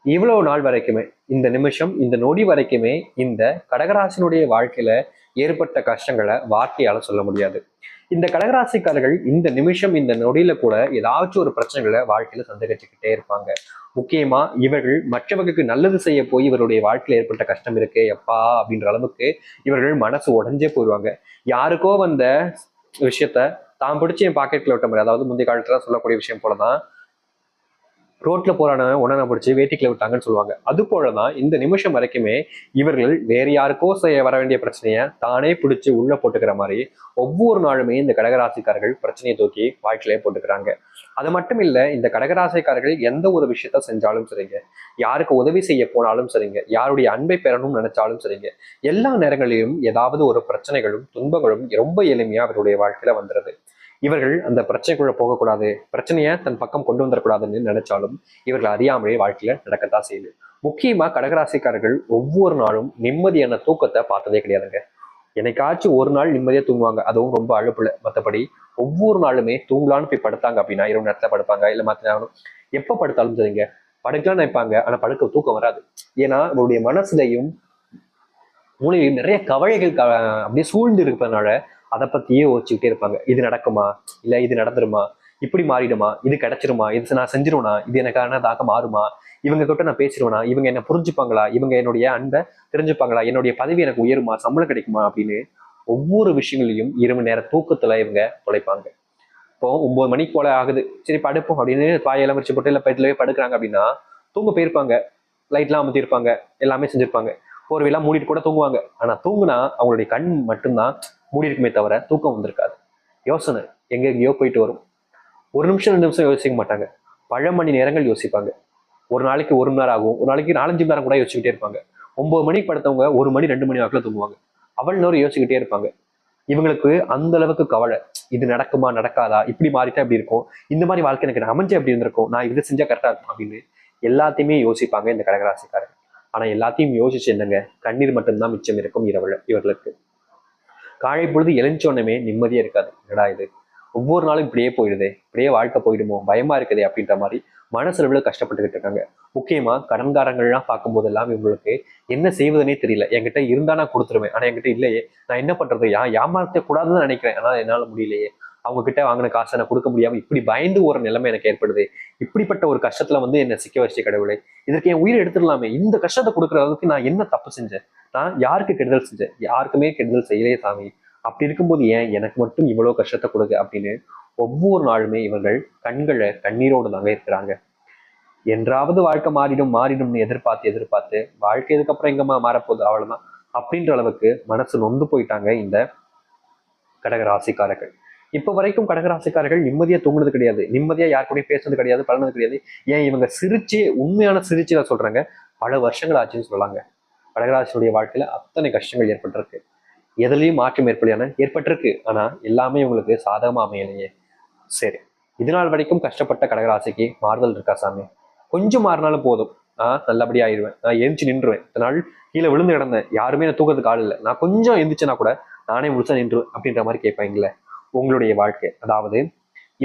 இவ்வளவு நாள் வரைக்குமே, இந்த நிமிஷம் இந்த நொடி வரைக்குமே இந்த கடகராசினுடைய வாழ்க்கையில ஏற்பட்ட கஷ்டங்களை வார்த்தையால சொல்ல முடியாது. இந்த கடகராசிக்காரர்கள் இந்த நிமிஷம் இந்த நொடியில கூட ஏதாச்சும் ஒரு பிரச்சனைகளை வாழ்க்கையில சந்தேகிச்சுக்கிட்டே இருப்பாங்க. முக்கியமா இவர்கள் மற்றவர்களுக்கு நல்லது செய்ய போய் இவருடைய வாழ்க்கையில ஏற்பட்ட கஷ்டம் இருக்கே எப்பா அப்படின்ற அளவுக்கு இவர்கள் மனசு உடைஞ்சே போயிடுவாங்க. யாருக்கோ வந்த விஷயத்த தான் பிடிச்சி என் பாக்கெட்ல விட்ட மாதிரி, அதாவது முந்தைய காலத்துல சொல்லக்கூடிய விஷயம் போலதான் ரோட்ல போறானவன் உடனே பிடிச்சி வேட்டிக்குள்ள விட்டாங்கன்னு சொல்லுவாங்க. அது போலதான் இந்த நிமிஷம் வரைக்குமே இவர்கள் வேற யாருக்கோ செய்ய வர வேண்டிய பிரச்சனைய தானே பிடிச்சி உள்ள போட்டுக்கிற மாதிரி ஒவ்வொரு நாளுமே இந்த கடகராசிக்காரர்கள் பிரச்சனையை தூக்கி வாழ்க்கையிலே போட்டுக்கிறாங்க. அது மட்டும் இல்ல, இந்த கடகராசிக்காரர்கள் எந்த ஒரு விஷயத்த செஞ்சாலும் சரிங்க, யாருக்கு உதவி செய்ய போனாலும் சரிங்க, யாருடைய அன்பை பெறணும்னு நினைச்சாலும் சரிங்க, எல்லா நேரங்களிலும் ஏதாவது ஒரு பிரச்சனைகளும் துன்பங்களும் ரொம்ப எளிமையா அவருடைய வாழ்க்கையில வந்துடுது. இவர்கள் அந்த பிரச்சனைக்குள்ள போகக்கூடாது, பிரச்சனையை தன் பக்கம் கொண்டு வந்துடக்கூடாதுன்னு நினைச்சாலும் இவர்கள் அறியாமலே வாழ்க்கையில நடக்கத்தான் செய்யுது. முக்கியமா கடகராசிக்காரர்கள் ஒவ்வொரு நாளும் நிம்மதியான தூக்கத்தை பார்த்ததே கிடையாதுங்க. என்னைக்காச்சும் ஒரு நாள் நிம்மதியா தூங்குவாங்க, அதுவும் ரொம்ப அழுப்புல. மற்றபடி ஒவ்வொரு நாளுமே தூங்கலான்னு போய் படுத்தாங்க அப்படின்னா இரவு நேரத்துல படுப்பாங்க, இல்ல மற்ற நேரம் எப்ப படுத்தாலும் சரிங்க படுக்கலாம்னு நினைப்பாங்க, ஆனா படுக்க தூக்கம் வராது. ஏன்னா அவருடைய மனசுலையும் மூளையிலும் நிறைய கவலைகள் அப்படியே சூழ்ந்து இருப்பதனால அதை பத்தியே யோசிச்சுக்கிட்டே இருப்பாங்க. இது நடக்குமா, இல்ல இது நடந்துருமா, இப்படி மாறிடுமா, இது கிடைச்சிருமா, இது நான் செஞ்சிருவேனா, இது எனக்கானதாக மாறுமா, இவங்க கிட்ட நான் பேசிடுவேனா, இவங்க என்ன புரிஞ்சுப்பாங்களா, இவங்க என்னுடைய அன்பை தெரிஞ்சுப்பாங்களா, என்னுடைய பதவி எனக்கு உயருமா, சம்பளம் கிடைக்குமா அப்படின்னு ஒவ்வொரு விஷயங்களையும் இரவு நேர தூக்கத்துல இவங்க தொலைப்பாங்க. இப்போ 9 மணிக்கு போல ஆகுது, சரி படுப்போம் அப்படின்னு பாயெல்லாம் வச்சு போட்டு இல்ல பெட்லயே படுக்கிறாங்க அப்படின்னா தூங்க போயிருப்பாங்க. லைட்லாம் அமர்த்திருப்பாங்க, எல்லாமே செஞ்சிருப்பாங்க, போர்வையெல்லாம் மூடிட்டு கூட தூங்குவாங்க. ஆனா தூங்குனா அவங்களுடைய கண் மட்டும்தான் மூடி இருக்குமே தவிர தூக்கம் வந்திருக்காது. யோசனை எங்க எங்கேயோ போயிட்டு வரும். ஒரு நிமிஷம் 2 நிமிஷம் யோசிக்க மாட்டாங்க, பல மணி நேரங்கள் யோசிப்பாங்க. ஒரு நாளைக்கு 1 மணி நேரம் ஆகும், ஒரு நாளைக்கு 4-5 மணி நேரம் கூட யோசிச்சுக்கிட்டே இருப்பாங்க. 9 மணிக்கு படுத்தவங்க 1 மணி 2 மணி வாக்குல தூங்குவாங்க. அவள் நேரம் யோசிச்சுக்கிட்டே இருப்பாங்க. இவங்களுக்கு அந்த அளவுக்கு கவலை, இது நடக்குமா நடக்காதா, இப்படி மாறிட்டா எப்படி இருக்கும், இந்த மாதிரி வாழ்க்கை எனக்கு அமைஞ்சு எப்படி இருந்திருக்கும், நான் இதை செஞ்சா கரெக்டா இருக்கும் அப்படின்னு எல்லாத்தையுமே யோசிப்பாங்க இந்த கடகராசிக்காரங்க. ஆனா எல்லாத்தையும் யோசிச்சு என்னங்க, கண்ணீர் மட்டும்தான் மிச்சம் இருக்கும் இரவுல இவர்களுக்கு. காலை பொழுது எழுந்தோடனே நிம்மதியே இருக்காது. என்னடா இது, ஒவ்வொரு நாளும் இப்படியே போயிடுதே, இப்படியே வாழ்க்கை போயிடுமோ, பயமா இருக்குதே அப்படின்ற மாதிரி மனசளவுல கஷ்டப்பட்டுக்கிட்டு இருக்காங்க. முக்கியமா கடன்காரங்கள்லாம் பார்க்கும்போது எல்லாம் இவங்களுக்கு என்ன செய்வதுனே தெரியல. என்கிட்ட இருந்தா நான் கொடுத்துருவேன், ஆனா என்கிட்ட இல்லையே, நான் என்ன பண்றது, ஏமாத்த கூடாதுன்னு நினைக்கிறேன், ஆனா என்னால முடியலையே, அவங்க கிட்ட வாங்கின காசை நான் கொடுக்க முடியாம இப்படி பயந்து ஒரு நிலைமை எனக்கு ஏற்படுது. இப்படிப்பட்ட ஒரு கஷ்டத்துல என்ன சிக்க வச்சு கடவுளே, இதற்கு என் உயிரை எடுத்துடலாமே, இந்த கஷ்டத்தை கொடுக்குற அளவுக்கு நான் என்ன தப்பு செஞ்சேன், நான் யாருக்கு கெடுதல் செஞ்சேன், யாருக்குமே கெடுதல் செய்யலையே சாமி, அப்படி இருக்கும்போது ஏன் எனக்கு மட்டும் இவ்வளவு கஷ்டத்தை கொடுக்கு அப்படின்னு ஒவ்வொரு நாளுமே இவர்கள் கண்களை கண்ணீரோடு தாங்க இருக்கிறாங்க. என்றாவது வாழ்க்கை மாறிடும் மாறிடும்னு எதிர்பார்த்து எதிர்பார்த்து வாழ்க்கை இதுக்கப்புறம் எங்கம்மா மாறப்போகுது அவ்வளவுதான் அப்படின்ற அளவுக்கு மனசு நொந்து போயிட்டாங்க இந்த கடகராசிக்காரர்கள். இப்ப வரைக்கும் கடகராசிக்காரர்கள் நிம்மதியா தூங்குனது கிடையாது, நிம்மதியா யார் கூடயும் பேசுனது கிடையாது, பழனது கிடையாது. ஏன் இவங்க சிரிச்சு, உண்மையான சிரிச்சு தான் சொல்றாங்க, பல வருஷங்கள் ஆச்சுன்னு சொல்லலாங்க. கடகராசியுடைய வாழ்க்கையில அத்தனை கஷ்டங்கள் ஏற்பட்டிருக்கு, எதுலையும் மாற்றம் ஏற்பட்டிருக்கு, ஆனா எல்லாமே உங்களுக்கு சாதகமா அமையலையே. சரி, இது நாள் வரைக்கும் கஷ்டப்பட்ட கடகராசிக்கு மாறுதல் இருக்கா சாமி? கொஞ்சம் மாறினாலும் போதும், நான் நல்லபடியா ஆயிடுவேன், நான் எந்திச்சு நின்றுவேன். இதனால் கீழே விழுந்து கிடந்தேன், யாருமே என்ன தூக்கிறதுக்கு ஆள் இல்லை, நான் கொஞ்சம் எந்திரிச்சேன்னா கூட நானே முழுசா நின்றுவேன் அப்படின்ற மாதிரி கேட்பாங்கல்ல. உங்களுடைய வாழ்க்கை, அதாவது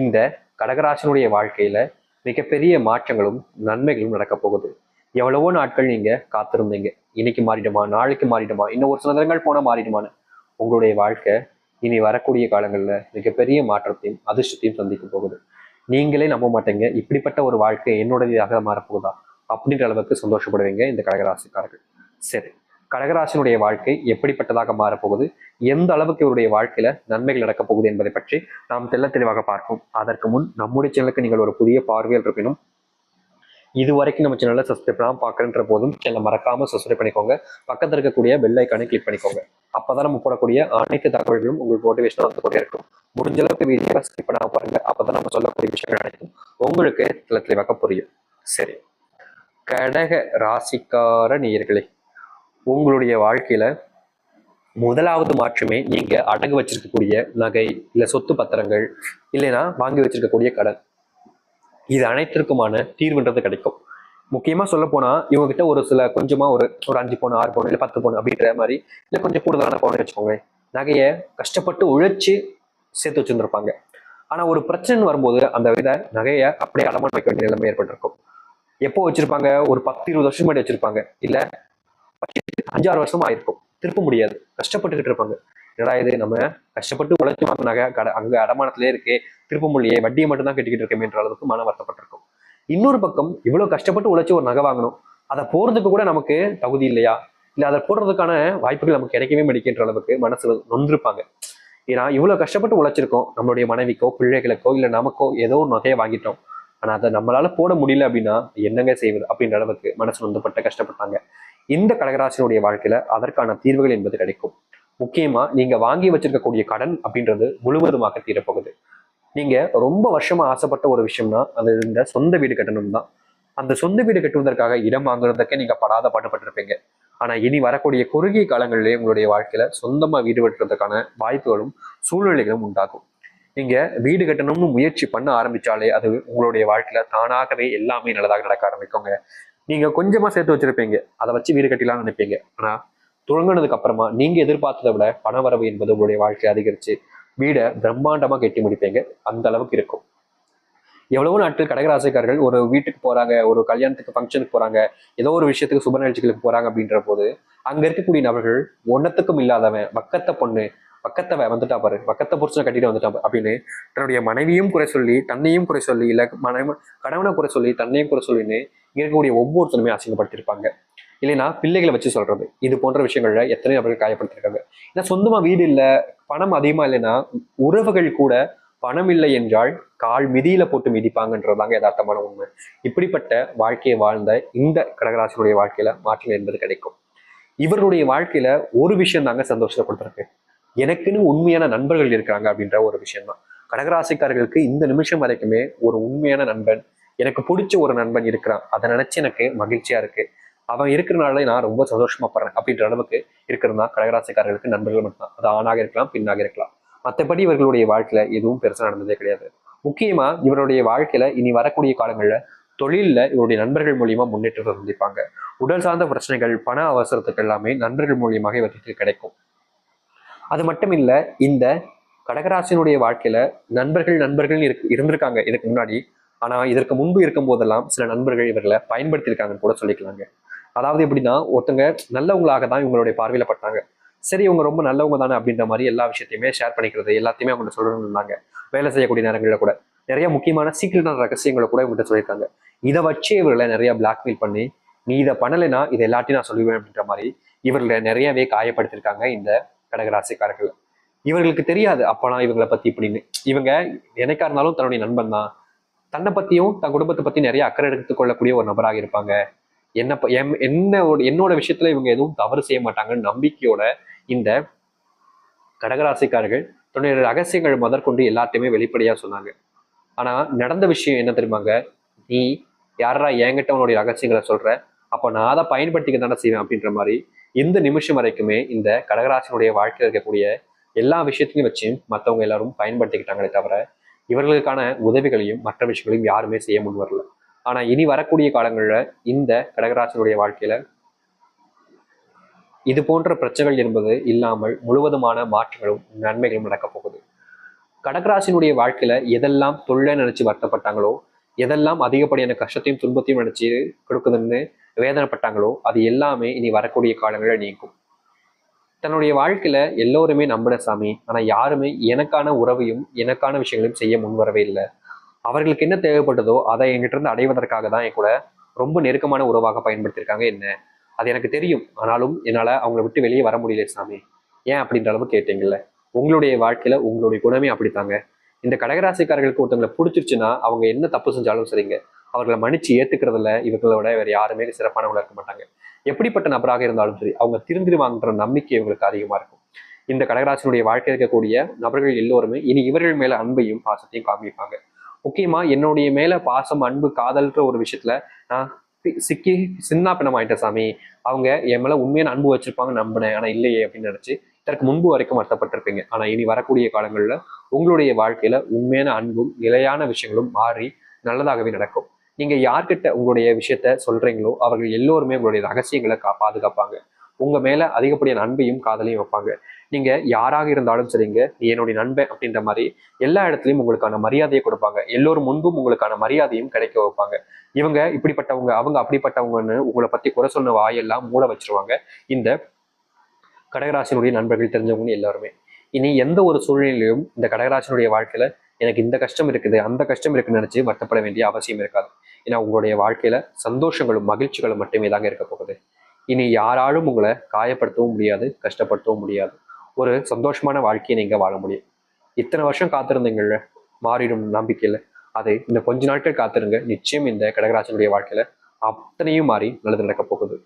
இந்த கடகராசினுடைய வாழ்க்கையில மிகப்பெரிய மாற்றங்களும் நன்மைகளும் நடக்க போகுது. எவ்வளவோ நாட்கள் நீங்க காத்திருந்தீங்க, இன்னைக்கு மாறிடுமா, நாளைக்கு மாறிடுமா, இன்னும் ஒரு சில நேரங்கள் போனா மாறிடுமான்னு. உங்களுடைய வாழ்க்கை இனி வரக்கூடிய காலங்கள்ல மிகப்பெரிய மாற்றத்தையும் அதிர்ஷ்டத்தையும் சந்திக்க போகுது. நீங்களே நம்ப மாட்டீங்க, இப்படிப்பட்ட ஒரு வாழ்க்கை என்னுடையதாக மாறப்போகுதா அப்படின்ற அளவுக்கு சந்தோஷப்படுவீங்க இந்த கடகராசிக்காரர்கள். சரி, கடகராசினுடைய வாழ்க்கை எப்படிப்பட்டதாக மாறப்போகுது, எந்த அளவுக்கு இவருடைய வாழ்க்கையில நன்மைகள் நடக்கப் போகுது என்பதை பற்றி நாம் தெள்ள தெளிவாக பார்ப்போம். அதற்கு முன் நம்முடைய சேனலுக்கு நீங்கள் ஒரு புதிய பார்வையில் இருப்பினும் இது வரைக்கும் நம்ம சேனல்ல சப்ஸ்கிரைப் பண்ணாம பார்க்கறன்ற போதும் சேனலை மறக்காம சப்ஸ்கிரைப் பண்ணிக்கோங்க. பக்கத்தில் இருக்கக்கூடிய பெல் ஐக்கானை கிளிக் பண்ணிக்கோங்க. அப்பதான் நம்ம போடக்கூடிய அனைத்து தகவல்களும் உங்களுக்கு மோட்டிவேஷனா வந்து கொண்டே இருக்கும். முடிஞ்ச அளவுக்கு வீடியோ ஸ்கிப் பண்ணாம பாருங்க, அப்பதான் நம்ம சொல்லக்கூடிய விஷயங்கள் அனைத்தும் உங்களுக்கு தெளிவாக புரியும். சரி, கடக ராசிக்கார நேயர்களே, உங்களுடைய வாழ்க்கையில முதலாவது மாற்றமே நீங்க அடகு வச்சிருக்கக்கூடிய நகை, இல்ல சொத்து பத்திரங்கள், இல்லைன்னா வாங்கி வச்சிருக்கக்கூடிய கடன், இது அனைத்திற்குமான தீர்வுன்றது கிடைக்கும். முக்கியமா சொல்ல போனா இவங்க கிட்ட ஒரு சில கொஞ்சமா ஒரு 5 பவுன் 6 பவுன் இல்ல 10 பவுன் அப்படின்ற மாதிரி, இல்ல கொஞ்சம் கூடுதலான பவுன் வச்சுக்கோங்க, நகைய கஷ்டப்பட்டு உழைச்சு சேர்த்து வச்சிருந்திருப்பாங்க. ஆனா ஒரு பிரச்சனை வரும்போது அந்த வித நகையை அப்படியே அடமானம் வைக்க வேண்டிய நிலைமை ஏற்பட்டிருக்கும். எப்போ வச்சிருப்பாங்க? ஒரு 10-20 வருஷம் முன்னாடி வச்சிருப்பாங்க. இல்ல 5-6 வருஷமா ஆயிருக்கும். திருப்ப முடியாது. கஷ்டப்பட்டுக்கிட்டு இருப்பாங்க. என்னடா இது, நம்ம கஷ்டப்பட்டு உழைச்சு வாங்கின நகை அங்க அடமானத்திலே இருக்கே, திருப்ப முடியலையே, வட்டியை மட்டும் தான் கட்டிக்கிட்டு இருக்கேன்ற அளவுக்கு மன வருத்தப்பட்டிருக்கும். இன்னொரு பக்கம் இவ்வளவு கஷ்டப்பட்டு உழைச்சு ஒரு நகை வாங்கணும், அதை போறதுக்கு கூட நமக்கு தகுதி இல்லையா, இல்ல அதை போடுறதுக்கான வாய்ப்புகள் நமக்கு கிடைக்கவே மாட்டேங்கிற அளவுக்கு மனசு நொந்திருப்பாங்க. ஏன்னா இவ்வளவு கஷ்டப்பட்டு உழைச்சிருக்கோம், நம்மளுடைய மனைவிக்கோ பிள்ளைகளுக்கோ இல்ல நமக்கோ ஏதோ ஒரு நகையை வாங்கிட்டோம், ஆனா அதை நம்மளால போட முடியல அப்படின்னா என்னங்க செய்வது அப்படின்ற அளவுக்கு மனசு நொந்துப்பட்டு கஷ்டப்பட்டாங்க. இந்த கடகராசினுடைய வாழ்க்கையில அதற்கான தீர்வுகள் என்பது கிடைக்கும். முக்கியமா நீங்க வாங்கி வச்சிருக்கக்கூடிய கடன் அப்படின்றது முழுவதுமாக தீரப்போகுது. நீங்க ரொம்ப வருஷமா ஆசைப்பட்ட ஒரு விஷயம்னா அது இந்த சொந்த வீடு கட்டணும் தான். அந்த சொந்த வீடு கட்டுவதற்காக இடம் வாங்குறதுக்கே நீங்க படாத பாடுபட்டிருப்பீங்க. ஆனா இனி வரக்கூடிய குறுகிய காலங்களிலேயே உங்களுடைய வாழ்க்கையில சொந்தமா வீடு கட்டுறதுக்கான வாய்ப்புகளும் சூழ்நிலைகளும் உண்டாகும். நீங்க வீடு கட்டணும்னு முயற்சி பண்ண ஆரம்பிச்சாலே அது உங்களுடைய வாழ்க்கையில தானாகவே எல்லாமே நல்லதாக நடக்க ஆரம்பிக்குங்க. நீங்க கொஞ்சமா சேர்த்து வச்சிருப்பீங்க, அதை வச்சு வீடு கட்டிலாம்னு நினைப்பீங்க. ஆனா துவங்கினதுக்கு அப்புறமா நீங்க எதிர்பார்த்ததை விட பணவரவு என்பது உங்களுடைய வாழ்க்கையை அதிகரிச்சு வீடை பிரம்மாண்டமா கட்டி முடிப்பீங்க. அந்த அளவுக்கு இருக்கும். எவ்வளவோ நாட்கள் கடகராசிக்காரர்கள் ஒரு வீட்டுக்கு போறாங்க, ஒரு கல்யாணத்துக்கு ஃபங்க்ஷனுக்கு போறாங்க, ஏதோ ஒரு விஷயத்துக்கு சுப நிகழ்ச்சிகளுக்கு போறாங்க அப்படின்ற போது அங்க இருக்கக்கூடிய நபர்கள் ஒன்னத்துக்கும் இல்லாதவன், பக்கத்த பொண்ணு, பக்கத்தவ வந்துட்டா பாரு, பக்கத்தை புருஷனை கட்டிட்டு வந்துட்டா அப்படின்னு தன்னுடைய மனைவியும் குறை சொல்லி தன்னையும் குறை சொல்லி, இல்ல கணவனை குறை சொல்லி தன்னையும் குறை சொல்லின்னு இருக்கக்கூடிய ஒவ்வொருத்தருமே அசிங்கப்படுத்திருப்பாங்க. இல்லைன்னா பிள்ளைகளை வச்சு சொல்றது, இது போன்ற விஷயங்கள்ல எத்தனை நபர்கள் காயப்படுத்திருக்காங்க. ஏன்னா சொந்தமா வீடு இல்ல, பணம் அதிகமா இல்லைன்னா உறவுகள் கூட பணம் இல்லை என்றால் கால் மிதியில போட்டு மிதிப்பாங்கன்றதாங்க யதார்த்தமான உண்மை. இப்படிப்பட்ட வாழ்க்கையை வாழ்ந்த இந்த கடகராசியுடைய வாழ்க்கையில மாற்றம் என்பது கிடைக்கும். இவருடைய வாழ்க்கையில ஒரு விஷயம் தாங்க சந்தோஷத்தை கொடுத்துருக்கு, எனக்குன்னு உண்மையான நண்பர்கள் இருக்கிறாங்க அப்படின்ற ஒரு விஷயம் தான். கடகராசிக்காரர்களுக்கு இந்த நிமிஷம் வரைக்குமே ஒரு உண்மையான நண்பன், எனக்கு பிடிச்ச ஒரு நண்பன் இருக்கிறான், அதை நினைச்சு எனக்கு மகிழ்ச்சியா இருக்கு, அவன் இருக்கிறனால நான் ரொம்ப சந்தோஷமா படுறேன் அப்படின்ற அளவுக்கு இருக்கிறது தான் கடகராசிக்காரர்களுக்கு நண்பர்கள் மட்டும்தான். அது ஆணாக இருக்கலாம், பெண்ணாக இருக்கலாம். மற்றபடி இவர்களுடைய வாழ்க்கையில எதுவும் பெருசா நடந்ததே கிடையாது. முக்கியமா இவருடைய வாழ்க்கையில இனி வரக்கூடிய காலங்கள்ல தொழில்ல இவருடைய நண்பர்கள் மூலியமா முன்னேற்றத்தை சந்திப்பாங்க. உடல் சார்ந்த பிரச்சனைகள், பண அவசரத்துக்கு எல்லாமே நண்பர்கள் மூலியமாக இவற்றுக்கு கிடைக்கும். அது மட்டும் இல்ல, இந்த கடகராசினுடைய வாழ்க்கையில நண்பர்கள் நண்பர்கள் இருந்திருக்காங்க இதுக்கு முன்னாடி. ஆனா இதற்கு முன்பு இருக்கும் போதெல்லாம் சில நண்பர்கள் இவர்களை பயன்படுத்தியிருக்காங்கன்னு கூட சொல்லிக்கலாங்க. அதாவது எப்படின்னா, ஒருத்தங்க நல்லவங்களாக தான் இவங்களுடைய பார்வையில பட்டாங்க. சரி இவங்க ரொம்ப நல்லவங்க தானே அப்படின்ற மாதிரி எல்லா விஷயத்தையுமே ஷேர் பண்ணிக்கிறது, எல்லாத்தையுமே அவங்க சொல்லணும்னு இருந்தாங்க. வேலை செய்யக்கூடிய நேரங்களில் கூட நிறைய முக்கியமான சீக்கிரட்டான ரகசியங்களை கூட இவங்ககிட்ட சொல்லியிருக்காங்க. இதை வச்சு இவர்களை நிறைய பிளாக்மெயில் பண்ணி, நீ இதை பண்ணலைன்னா இதை எல்லாத்தையும் நான் சொல்லுவேன் அப்படின்ற மாதிரி இவர்களை நிறையவே காயப்படுத்திருக்காங்க இந்த கடகராசிக்காரர்கள். இவர்களுக்கு தெரியாது அப்பனா இவங்களை பத்தி இப்படின்னு. இவங்க என்னைக்கா இருந்தாலும் தன்னுடைய நண்பன் தான், தன்னை பத்தியும் தன் குடும்பத்தை பத்தி நிறைய அக்கறை எடுத்துக் கொள்ளக்கூடிய ஒரு நபராக இருப்பாங்க. என்னோட விஷயத்துல இவங்க எதுவும் தவறு செய்ய மாட்டாங்கன்னு நம்பிக்கையோட இந்த கடகராசிக்காரர்கள் தன்னுடைய ரகசியங்கள் முதற்கொண்டு எல்லாத்தையுமே வெளிப்படையா சொன்னாங்க. ஆனா நடந்த விஷயம் என்ன தெரியுமாங்க, நீ யாரா என்கிட்ட உன்னுடைய ரகசியங்களை சொல்ற, அப்ப நான் அதை பயன்படுத்திக்க தானே செய்வேன் அப்படின்ற மாதிரி இந்த நிமிஷம் வரைக்குமே இந்த கடகராசினுடைய வாழ்க்கையில் இருக்கக்கூடிய எல்லா விஷயத்தையும் வச்சு மற்றவங்க எல்லாரும் பயன்படுத்திக்கிட்டாங்களே தவிர இவர்களுக்கான உதவிகளையும் மற்ற விஷயங்களையும் யாருமே செய்ய முன் வரல. ஆனா இனி வரக்கூடிய காலங்கள்ல இந்த கடகராசினுடைய வாழ்க்கையில இது போன்ற பிரச்சனைகள் என்பது இல்லாமல் முழுவதுமான மாற்றங்களும் நன்மைகளும் நடக்கப் போகுது. கடகராசினுடைய வாழ்க்கையில எதெல்லாம் தொழிலை நினைச்சு வருத்தப்பட்டாங்களோ, எதெல்லாம் அதிகப்படியான கஷ்டத்தையும் துன்பத்தையும் நினைச்சு கொடுக்குதுன்னு வேதனைப்பட்டாங்களோ, அது எல்லாமே இனி வரக்கூடிய காலங்களில் நீங்கும். தன்னுடைய வாழ்க்கையில எல்லோருமே நம்பின சாமி, ஆனா யாருமே எனக்கான உறவையும் எனக்கான விஷயங்களையும் செய்ய முன்வரவே இல்லை. அவர்களுக்கு என்ன தேவைப்பட்டதோ அதை என்கிட்ட இருந்து அடைவதற்காக தான் என் கூட ரொம்ப நெருக்கமான உறவாக பயன்படுத்தியிருக்காங்க என்ன, அது எனக்கு தெரியும். ஆனாலும் என்னால அவங்களை விட்டு வெளியே வர முடியல சாமி, ஏன் அப்படின்ற அளவு கேட்டீங்கல்ல. உங்களுடைய வாழ்க்கையில உங்களுடைய குணமே அப்படித்தாங்க. இந்த கடகராசிக்காரர்களுக்கு ஒருத்தவங்களை பிடிச்சிருச்சுன்னா அவங்க என்ன தப்பு செஞ்சாலும் சரிங்க, அவர்களை மன்னிச்சு ஏத்துக்கிறதுல இவர்களோட வேற யாருமே சிறப்பானவங்களா இருக்க மாட்டாங்க. எப்படிப்பட்ட நபராக இருந்தாலும் சரி அவங்க திருந்திருவாங்கன்ற நம்பிக்கை இவங்களுக்கு அதிகமா இருக்கும். இந்த கடகராசினுடைய வாழ்க்கை இருக்கக்கூடிய நபர்கள் எல்லோருமே இனி இவர்கள் மேல அன்பையும் பாசத்தையும் காமிப்பாங்க. முக்கியமா என்னுடைய மேல பாசம், அன்பு, காதல்ன்ற ஒரு விஷயத்துல நான் சிக்கி சின்ன பின்னம் ஆயிட்டேன் சாமி, அவங்க என் மேல உண்மையான அன்பு வச்சிருப்பாங்க நம்பினேன், ஆனா இல்லையே அப்படின்னு நினைச்சு இதற்கு முன்பு வரைக்கும் வருத்தப்பட்டிருப்பீங்க. ஆனா இனி வரக்கூடிய காலங்கள்ல உங்களுடைய வாழ்க்கையில உண்மையான அன்பும் நிலையான விஷயங்களும் மாறி நல்லதாகவே நடக்கும். நீங்க யார்கிட்ட உங்களுடைய விஷயத்த சொல்றீங்களோ அவர்கள் எல்லோருமே உங்களுடைய ரகசியங்களை பாதுகாப்பாங்க. உங்க மேல அதிகப்படியான அன்பையும் காதலையும் வைப்பாங்க. நீங்க யாராக இருந்தாலும் சரிங்க, நீ என்னுடைய நண்பன் அப்படின்ற மாதிரி எல்லா இடத்துலயும் உங்களுக்கான மரியாதையை கொடுப்பாங்க. எல்லோரும் முன்பும் உங்களுக்கான மரியாதையும் கிடைக்க வைப்பாங்க. இவங்க இப்படிப்பட்டவங்க, அவங்க அப்படிப்பட்டவங்கன்னு உங்களை பத்தி குறை சொன்ன வாயெல்லாம் மூட வச்சிருவாங்க இந்த கடகராசினுடைய நண்பர்கள் தெரிஞ்சவங்க எல்லாருமே. இனி எந்த ஒரு சூழ்நிலையிலும் இந்த கடகராசினுடைய வாழ்க்கையில எனக்கு இந்த கஷ்டம் இருக்குது, அந்த கஷ்டம் இருக்குன்னு நினைச்சு வருத்தப்பட வேண்டிய அவசியம் இருக்காது. ஏன்னா உங்களுடைய வாழ்க்கையில சந்தோஷங்களும் மகிழ்ச்சிகளும் மட்டுமே தாங்க இருக்க போகுது. இனி யாராலும் உங்களை காயப்படுத்தவும் முடியாது, கஷ்டப்படுத்தவும் முடியாது. ஒரு சந்தோஷமான வாழ்க்கையை நீங்க வாழ முடியும். இத்தனை வருஷம் காத்திருந்தீங்கல்ல, மாறிடும் நம்பிக்கையில, அது இந்த கொஞ்ச நாட்கள் காத்திருங்க. நிச்சயம் இந்த கடகராசினுடைய வாழ்க்கையில அத்தனையும் மாறி நல்லது நடக்க போகுது.